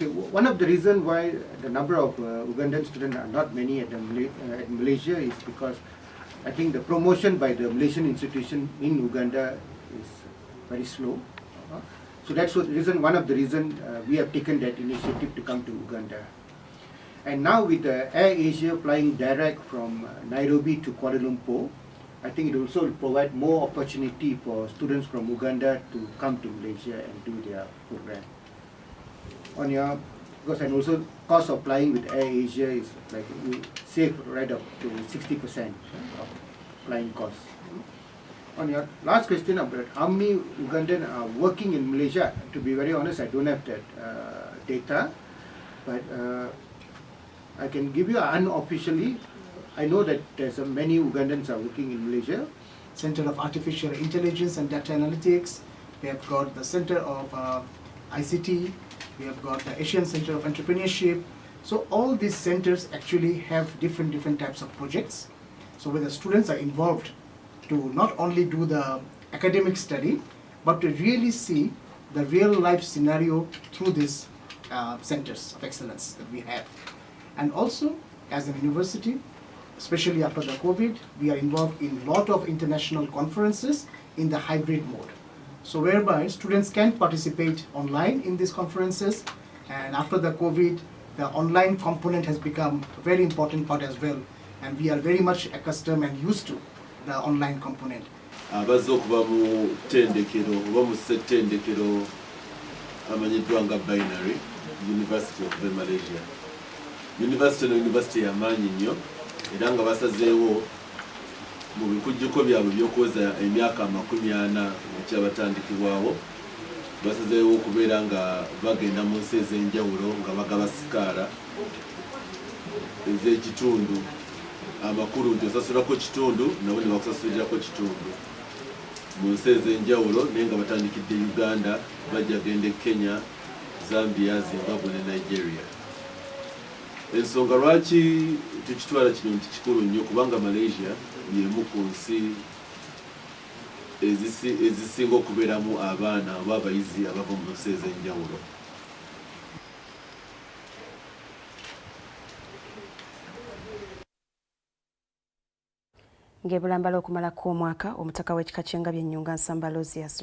one of the reasons why the number of Ugandan students are not many at Malaysia is because I think the promotion by the Malaysian institution in Uganda is very slow. So that's one of the reasons we have taken that initiative to come to Uganda. And now with Air Asia flying direct from Nairobi to Kuala Lumpur, I think it also will provide more opportunity for students from Uganda to come to Malaysia and do their program. Because and also cost of flying with Air Asia is like you save right up to 60% of flying costs. On your last question about how many Ugandan are working in Malaysia, to be very honest, I don't have that data, but I can give you unofficially. I know that there's many Ugandans are working in Malaysia. Center of Artificial Intelligence and Data Analytics. We have got the Center of ICT. We have got the Asian Center of Entrepreneurship. So all these centers actually have different types of projects. So where the students are involved to not only do the academic study, but to really see the real life scenario through these centers of excellence that we have. And also, as a university, especially after the COVID, we are involved in a lot of international conferences in the hybrid mode. So whereby students can participate online in these conferences, and after the COVID, the online component has become a very important part as well, and we are very much accustomed and used to the online component. Abazze okuba mu ttendekero oba mu ssettendekero amanyiddwa nga Binary University of Malaysia. University y'amaanyi nnyo era nga basazeewo mu bikujjuko byabwe by'okuweza emyaka 40 ekyabatandikibwawo basazeewo okubeera nga bagenda mu nsi ez'enjawulo nga bagaba Sikaala ez'ekitundu amakulu nti osasulako kitundu nabo ne bakusasulirako kitundu mu nsi ez'enjawulo naye nga batandikidde Uganda bajja genda Kenya, Zambia, Zimbabwe ne Nigeria. Ensonga lwaki tukitwala kino nti kikulu nnyo kubanga Malaysia y'emu ku nsi ezisinga okubeeramu abaana oba abayizi abava mu nsi ez'enjawulo. Ng'ebulambala okumalako omwaka omutaka w'ekika ky'Engabye Ennyunga Nsamba Lozias